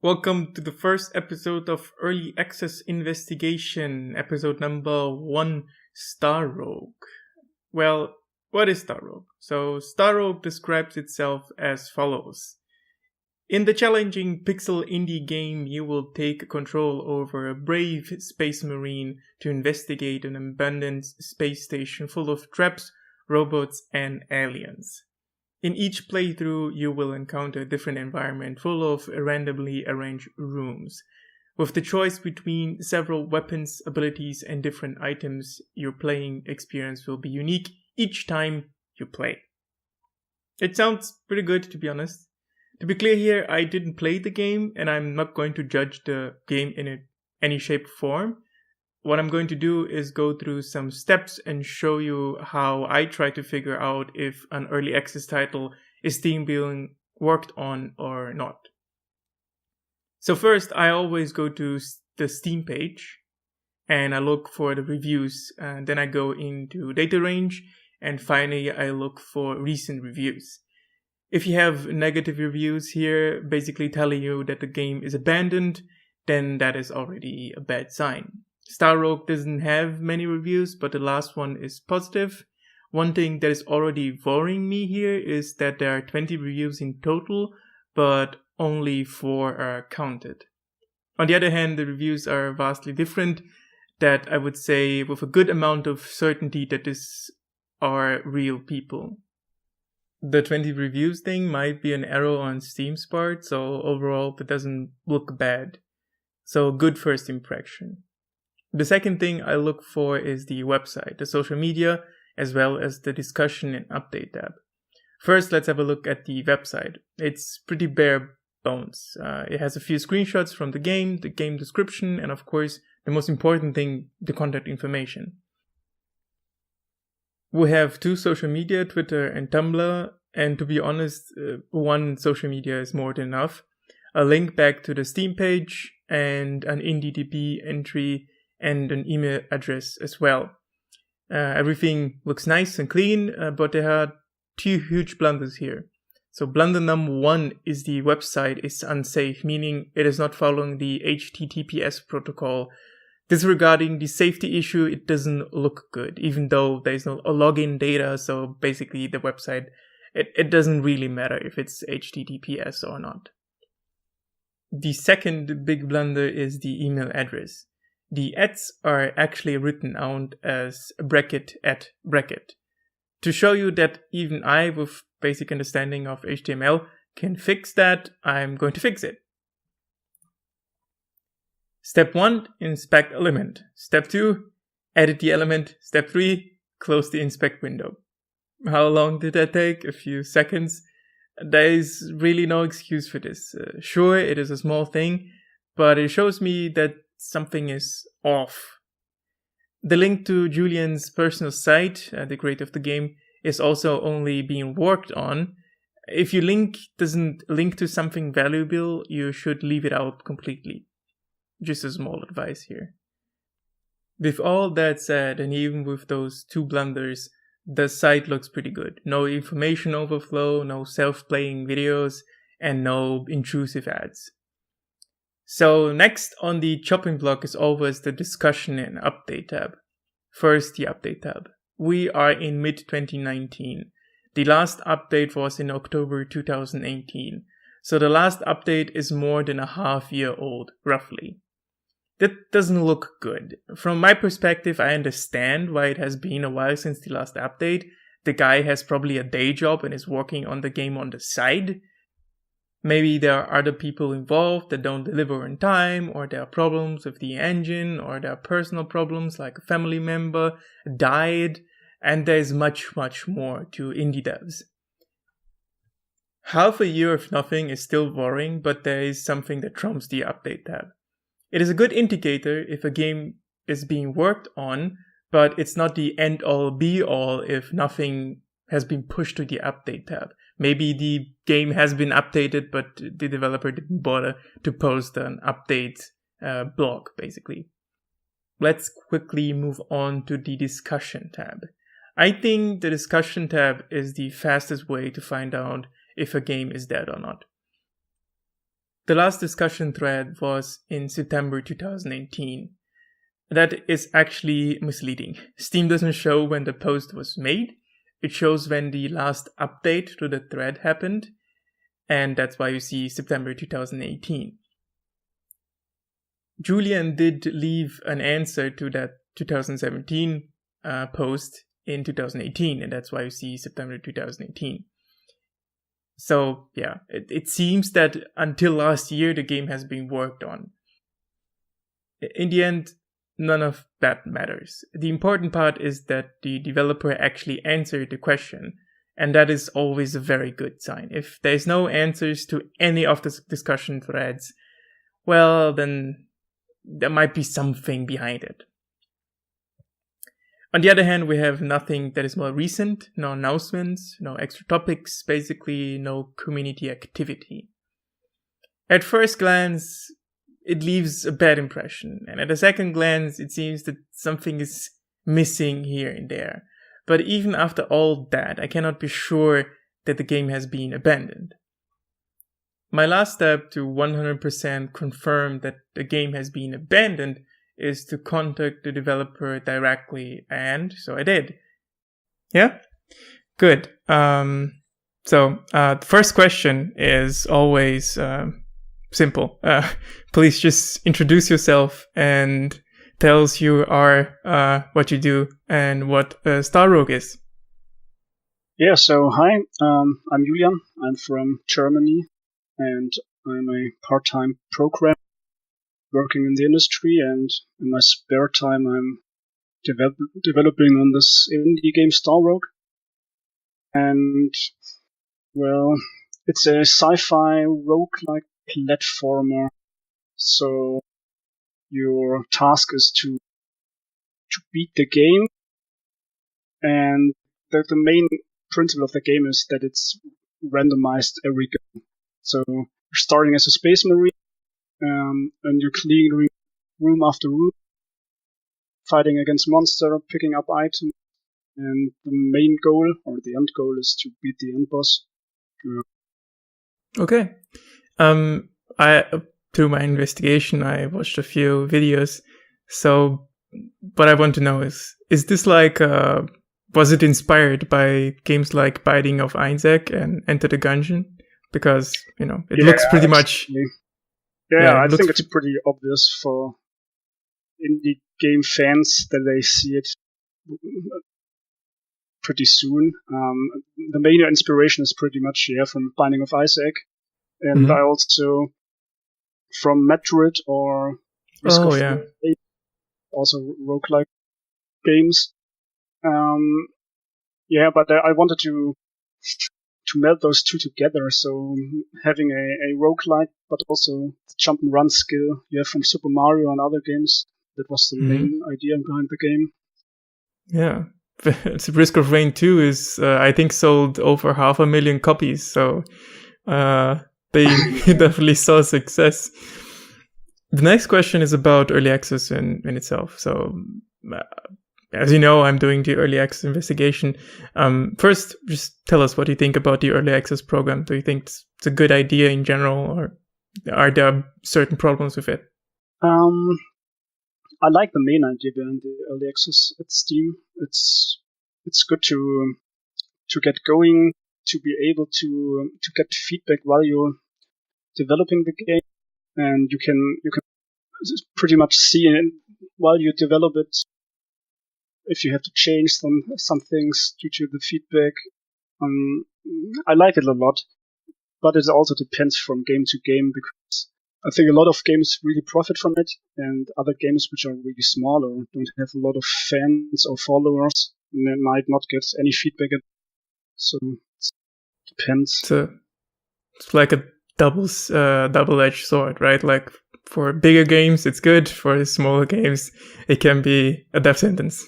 Welcome to the first episode of Early Access Investigation, episode number 1, Star Rogue. Well, what is Star Rogue? So, Star Rogue describes itself as follows. In the challenging pixel indie game, you will take control over a brave space marine to investigate an abandoned space station full of traps, robots, and aliens. In each playthrough, you will encounter a different environment full of randomly arranged rooms. With the choice between several weapons, abilities, and different items, your playing experience will be unique each time you play. It sounds pretty good, to be honest. To be clear here, I didn't play the game, and I'm not going to judge the game in any shape or form. What I'm going to do is go through some steps and show you how I try to figure out if an early access title is still being worked on or not. So first, I always go to the Steam page and I look for the reviews. And then I go into data range and finally I look for recent reviews. If you have negative reviews here, basically telling you that the game is abandoned, then that is already a bad sign. Star Rogue doesn't have many reviews, but the last one is positive. One thing that is already worrying me here is that there are 20 reviews in total, but only 4 are counted. On the other hand, the reviews are vastly different, that I would say with a good amount of certainty that these are real people. The 20 reviews thing might be an error on Steam's part, so overall that doesn't look bad. So good first impression. The second thing I look for is the website, the social media, as well as the discussion and update tab. First, let's have a look at the website. It's pretty bare bones. It has a few screenshots from the game description, and of course, the most important thing, the contact information. We have 2 social media, Twitter and Tumblr, and to be honest, one social media is more than enough. A link back to the Steam page and an IndieDB entry and an email address as well. Everything looks nice and clean, but there are 2 huge blunders here. So blunder number 1 is the website is unsafe, meaning it is not following the HTTPS protocol. Disregarding the safety issue, it doesn't look good, even though there is no login data, so basically the website, it doesn't really matter if it's HTTPS or not. The second big blunder is the email address. The @ are actually written out as bracket at bracket. To show you that even I, with basic understanding of HTML, can fix that, I'm going to fix it. Step 1, inspect element. Step 2, edit the element. Step 3, close the inspect window. How long did that take? A few seconds. There is really no excuse for this. Sure, it is a small thing, but it shows me that something is off. The link to Julian's personal site, the creator of the game, is also only being worked on. If your link doesn't link to something valuable, you should leave it out completely. Just a small advice here. With all that said, and even with those 2 blunders, the site looks pretty good. No information overflow, no self-playing videos, and no intrusive ads. So next on the chopping block is always the discussion and update tab. First, the update tab. We are in mid-2019. The last update was in October 2018. So the last update is more than a half year old, roughly. That doesn't look good. From my perspective, I understand why it has been a while since the last update. The guy has probably a day job and is working on the game on the side. Maybe there are other people involved that don't deliver in time, or there are problems with the engine, or there are personal problems like a family member died, and there's much, much more to indie devs. Half a year of nothing is still worrying, but there is something that trumps the update tab. It is a good indicator if a game is being worked on, but it's not the end-all be-all if nothing has been pushed to the update tab. Maybe the game has been updated, but the developer didn't bother to post an update blog, basically. Let's quickly move on to the discussion tab. I think the discussion tab is the fastest way to find out if a game is dead or not. The last discussion thread was in September 2018. That is actually misleading. Steam doesn't show when the post was made. It shows when the last update to the thread happened. And that's why you see September 2018. Julian did leave an answer to that 2017 post in 2018, and that's why you see September 2018. So, yeah, it seems that until last year, the game has been worked on. In the end, none of that matters. The important part is that the developer actually answered the question, and that is always a very good sign. If there's no answers to any of the discussion threads, well, then there might be something behind it. On the other hand, we have nothing that is more recent, no announcements, no extra topics, basically no community activity. At first glance, it leaves a bad impression, and at a second glance, it seems that something is missing here and there. But even after all that, I cannot be sure that the game has been abandoned. My last step to 100% confirm that the game has been abandoned is to contact the developer directly, and so I did. Yeah? Good. The first question is always simple. Please just introduce yourself and tell us who you are, what you do, and what Star Rogue is. Yeah, so hi, I'm Julian. I'm from Germany, and I'm a part-time programmer working in the industry, and in my spare time I'm developing on this indie game Star Rogue. And, well, it's a sci-fi roguelike platformer, so your task is to beat the game, and the main principle of the game is that it's randomized every go. So you're starting as a space marine, and you're clearing room after room, fighting against monsters, picking up items, and the main goal, or the end goal, is to beat the end boss. Okay. Through my investigation, I watched a few videos. So what I want to know is this like, was it inspired by games like Binding of Isaak and Enter the Gungeon? Because, it looks pretty much... Yeah, I think it's pretty obvious for indie game fans that they see it pretty soon. The main inspiration is pretty much from Binding of Isaak, and I also from Metroid or Risk of Rain, also roguelike games. But I wanted to meld those two together. So having a roguelike, but also the jump and run skill you have from Super Mario and other games. That was the main idea behind the game. Yeah. Risk of Rain 2 is, I think, sold over 500,000 copies. So they definitely saw success. The next question is about early access in itself. So as you know, I'm doing the early access investigation. First, just tell us what you think about the early access program. Do you think it's a good idea in general, or are there certain problems with it? I like the main idea behind the early access at Steam. It's good to get going, to be able to get feedback while you're developing the game, and you can pretty much see while you develop it if you have to change some things due to the feedback. I like it a lot, but it also depends from game to game, because I think a lot of games really profit from it, and other games which are really small or don't have a lot of fans or followers might not get any feedback. So it depends. It's like a double-edged sword, right? Like for bigger games, it's good. For smaller games, it can be a death sentence.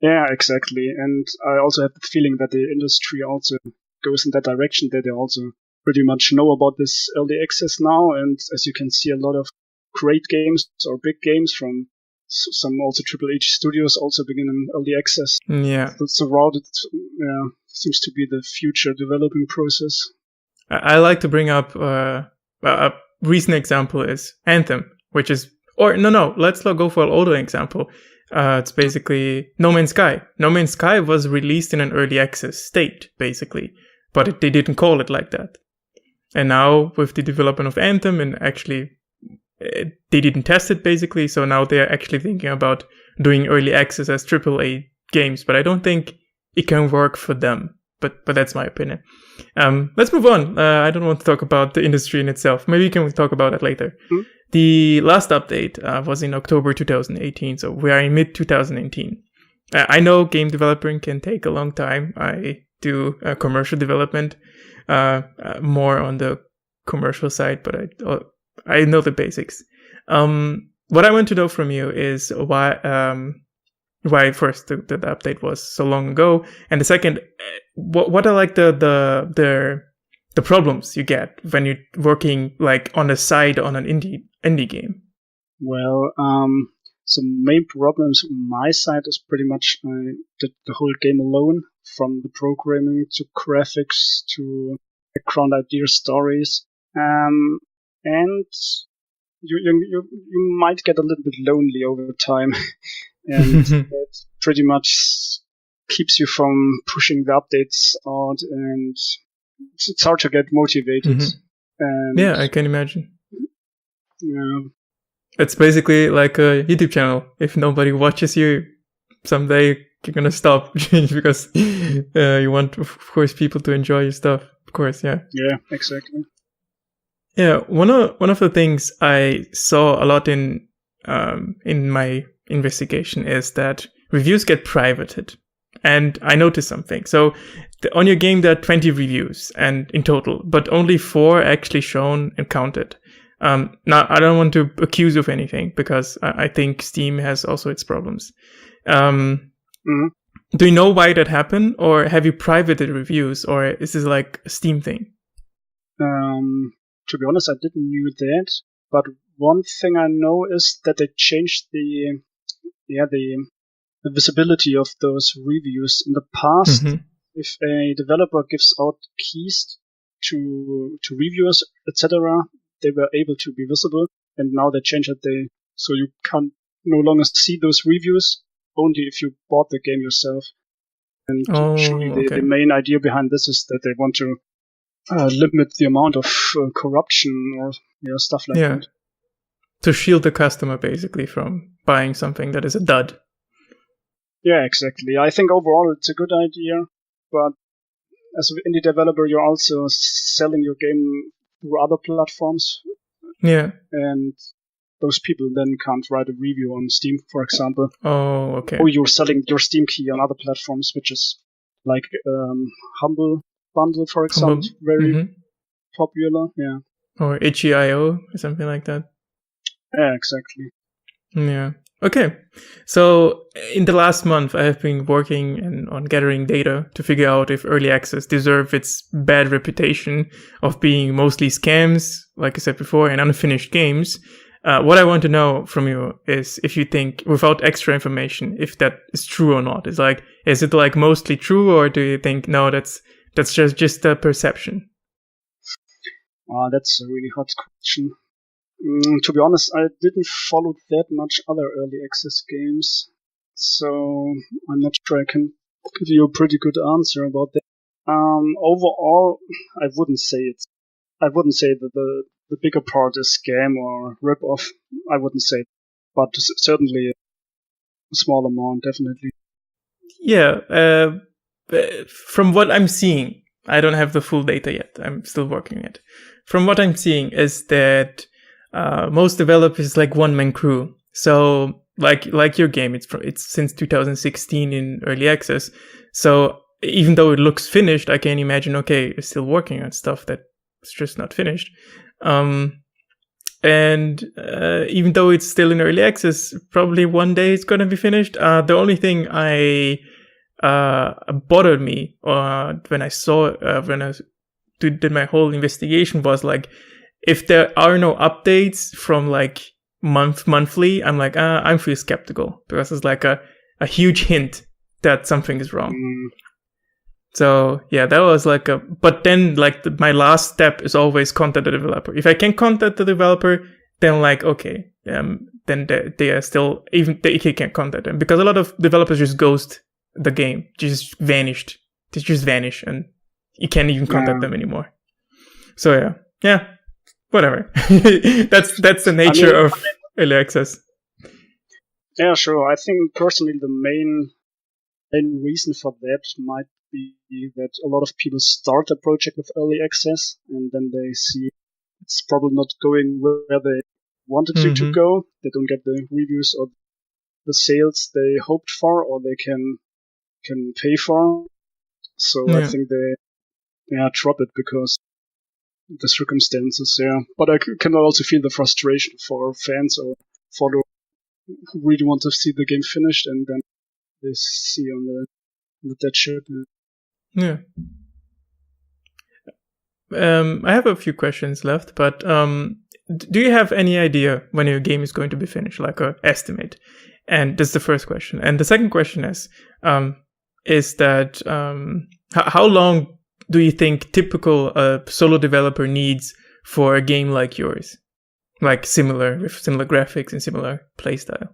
Yeah, exactly. And I also have the feeling that the industry also goes in that direction, that they also pretty much know about this early access now. And as you can see, a lot of great games or big games from some also Triple H studios also begin in early access. Yeah. That's the route it seems to be the future developing process. I like to bring up recent example is Anthem, which is, or no, let's not go for an older example. It's basically No Man's Sky. No Man's Sky was released in an early access state, basically, but they didn't call it like that. And now with the development of Anthem, and actually they didn't test it basically, so now they're actually thinking about doing early access as AAA games, but I don't think it can work for them. But that's my opinion. Let's move on. I don't want to talk about the industry in itself. Maybe we can talk about it later. Mm-hmm. The last update was in October 2018, so we are in mid-2018. I know game developing can take a long time. I do commercial development, more on the commercial side, but I know the basics. What I want to know from you is why first the update was so long ago, and the second, what are like the problems you get when you're working like on the side on an indie game? Well, so main problems on my side is pretty much I did the whole game alone, from the programming to graphics to background idea stories, and you might get a little bit lonely over time. And it pretty much keeps you from pushing the updates out, and it's hard to get motivated. Mm-hmm. And yeah, I can imagine. Yeah. It's basically like a YouTube channel. If nobody watches you, someday you're gonna stop because you want, of course, people to enjoy your stuff. Of course, yeah. Yeah, exactly. Yeah, one of the things I saw a lot in my investigation is that reviews get privated, and I noticed something. So on your game there are 20 reviews and in total, but only 4 actually shown and counted. Now I don't want to accuse you of anything, because I think Steam has also its problems. Mm-hmm. Do you know why that happened, or have you privated reviews, or is this like a Steam thing? To be honest, I didn't knew that, but one thing I know is that they changed the visibility of those reviews. In the past, mm-hmm. if a developer gives out keys to reviewers, etc., they were able to be visible, and now they changed it. So you can no longer see those reviews, only if you bought the game yourself. And surely the main idea behind this is that they want to limit the amount of corruption or stuff like that. To shield the customer, basically, from buying something that is a dud. Yeah, exactly. I think overall it's a good idea, but as an indie developer, you're also selling your game through other platforms. Yeah. And those people then can't write a review on Steam, for example. Oh, okay. Or you're selling your Steam key on other platforms, which is like Humble Bundle, for example, very popular. Yeah. Or itch.io or something like that. Yeah, exactly. Yeah. Okay. So in the last month, I have been working on gathering data to figure out if early access deserves its bad reputation of being mostly scams, like I said before, and unfinished games. What I want to know from you is if you think, without extra information, if that is true or not. Is it like mostly true, or do you think no, that's just a perception? That's a really hard question. To be honest, I didn't follow that much other early access games, so I'm not sure I can give you a pretty good answer about that. Overall, I wouldn't say that the bigger part is scam or rip-off. I wouldn't say, but certainly a small amount, definitely. Yeah, from what I'm seeing, I don't have the full data yet. I'm still working it. From what I'm seeing is that most developers like one-man crew. So like your game, it's since 2016 in early access. So even though it looks finished, I can imagine, okay, you're still working on stuff that's just not finished. And even though it's still in early access, probably one day it's gonna be finished. The only thing bothered me when I did my whole investigation was like, if there are no updates from like monthly, I'm like, I'm pretty skeptical, because it's like a huge hint that something is wrong. So yeah, that was like but then like my last step is always contact the developer. If I can contact the developer, then like, okay, then they are still, even they can't contact them, because a lot of developers just ghost the game, just vanished. They just vanish and you can't even contact them anymore. So yeah, whatever. that's the nature of early access. Yeah, sure. I think personally the main reason for that might be that a lot of people start a project with early access and then they see it's probably not going where they wanted to go. They don't get the reviews or the sales they hoped for or they can pay for. So I think they drop it because the circumstances. Yeah, but I can also feel the frustration for fans or for those who really want to see the game finished and then they see on the dead ship. Yeah. I have a few questions left, but do you have any idea when your game is going to be finished, like an estimate? And that's the first question. And the second question is that how long do you think typical solo developer needs for a game like yours, like with similar graphics and similar playstyle?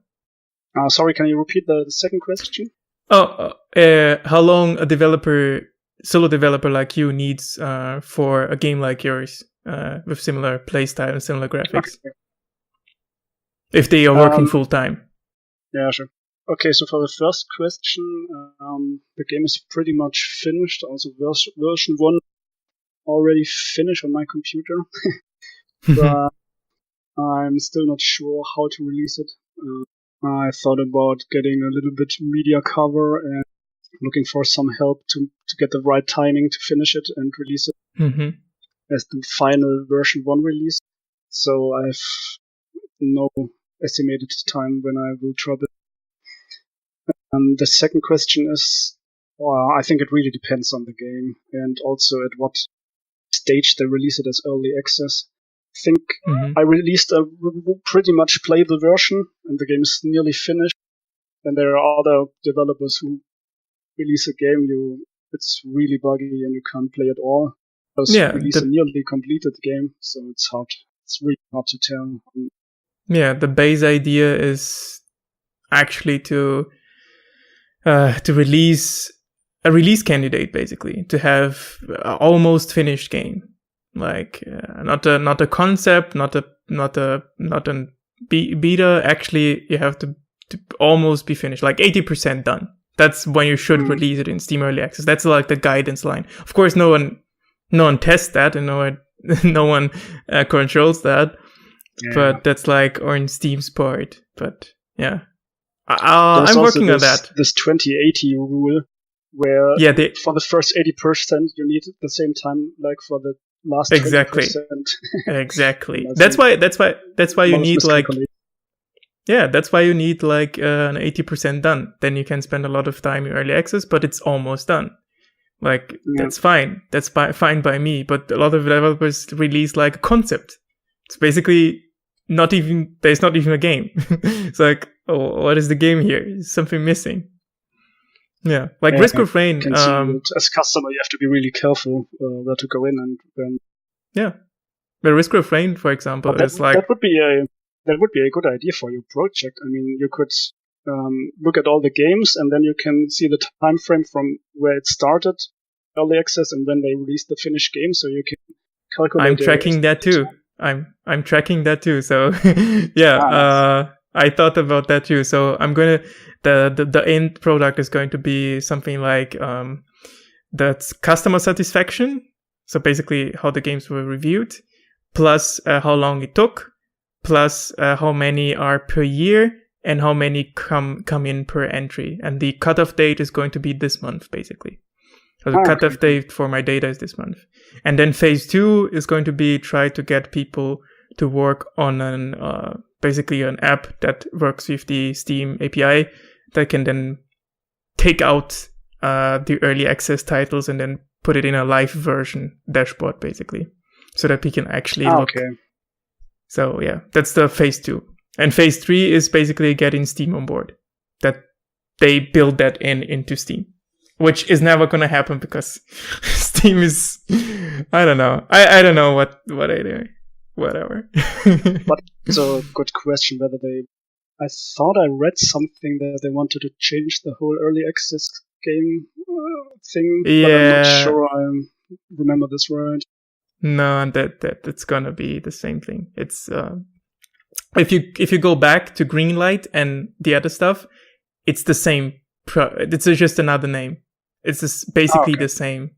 Sorry, can you repeat the second question? How long a solo developer like you needs for a game like yours with similar playstyle and similar graphics? Okay. If they are working full time. Yeah, sure. Okay, so for the first question, the game is pretty much finished. Also, version 1 already finished on my computer. But I'm still not sure how to release it. I thought about getting a little bit media cover and looking for some help to get the right timing to finish it and release it as the final version 1 release. So I have no estimated time when I will drop it. The second question is, I think it really depends on the game and also at what stage they release it as early access. I think I released a pretty much playable version and the game is nearly finished. And there are other developers who release a game, it's really buggy and you can't play at all. Release a nearly completed game, so it's hard. It's really hard to tell. Yeah, the base idea is actually to release a release candidate, basically, to have almost finished game, like not a concept, not a beta. Actually, you have to almost be finished, like 80% done. That's when you should release it in Steam Early Access. That's like the guidance line. Of course, no one tests that, and no one controls that. Yeah. But that's like on Steam's part. But yeah, I'm working on that. This 2080 rule, where for the first 80% you need the same time like for the last 20%. Exactly. That's why you need like. Yeah, that's why you need like an 80% done. Then you can spend a lot of time in early access, but it's almost done. Like, that's fine. That's fine by me. But a lot of developers release like a concept. It's basically there's not even a game. It's like, oh, what is the game here? Is something missing? Yeah, like Risk of Rain. As a customer, you have to be really careful where to go in and. Yeah, but Risk of Rain, for example, is like that would be a good idea for your project. I mean, you could look at all the games and then you can see the time frame from where it started, early access, and when they released the finished game, so you can calculate. I'm tracking that too. I'm tracking that too. So yeah, I thought about that too. So I'm gonna the end product is going to be something like that's customer satisfaction. So basically, how the games were reviewed, plus how long it took, plus how many are per year and how many come in per entry. And the cutoff date is going to be this month, basically. So the cutoff date for my data is this month. And then phase 2 is going to be try to get people to work on basically an app that works with the Steam API that can then take out the early access titles and then put it in a live version dashboard, basically, so that we can actually look. Okay. So yeah, that's the phase 2. And phase 3 is basically getting Steam on board, that they build that into Steam. which is never gonna happen because Steam is, I don't know. I don't know what I do. Whatever. But it's a good question whether I thought I read something that they wanted to change the whole early access game thing, but I'm not sure I remember this right. No, that's gonna be the same thing. It's if you go back to Greenlight and the other stuff, it's the same. It's just another name. It's just basically the same.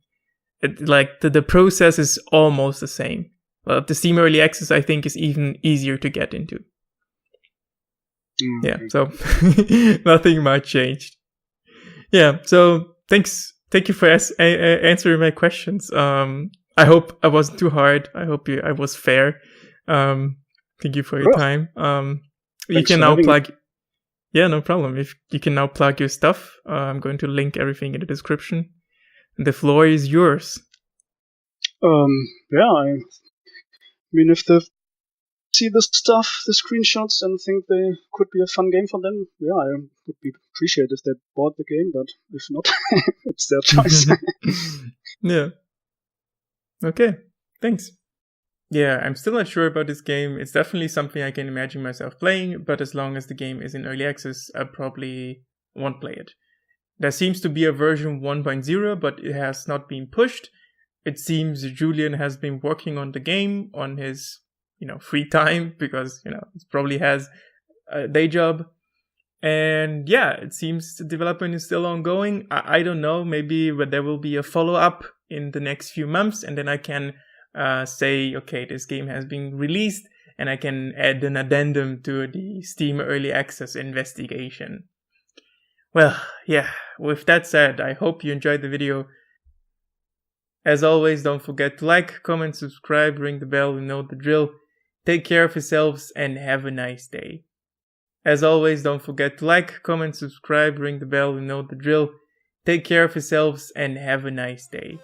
Like the process is almost the same. Well, the Steam Early Access, I think, is even easier to get into. Yeah, so nothing much changed. Yeah, so thank you for answering my questions. I hope I wasn't too hard. I hope I was fair. Thank you for your time. You can now plug. Yeah, no problem. If you can now plug your stuff, I'm going to link everything in the description. The floor is yours. Yeah, I mean, if they see the stuff, the screenshots, and think they could be a fun game for them, yeah, I would be appreciated if they bought the game, but if not, it's their choice. Yeah. Okay, thanks. Yeah, I'm still not sure about this game. It's definitely something I can imagine myself playing, but as long as the game is in early access, I probably won't play it. There seems to be a version 1.0, but it has not been pushed. It seems Julian has been working on the game on his, free time because, he probably has a day job. And yeah, it seems the development is still ongoing. I don't know, maybe there will be a follow-up in the next few months, and then I can say, okay, this game has been released, and I can add an addendum to the Steam Early Access investigation. Well, yeah, with that said, I hope you enjoyed the video. As always, don't forget to like, comment, subscribe, ring the bell, you know the drill. Take care of yourselves and have a nice day. As always, don't forget to like, comment, subscribe, ring the bell, you know the drill. Take care of yourselves and have a nice day.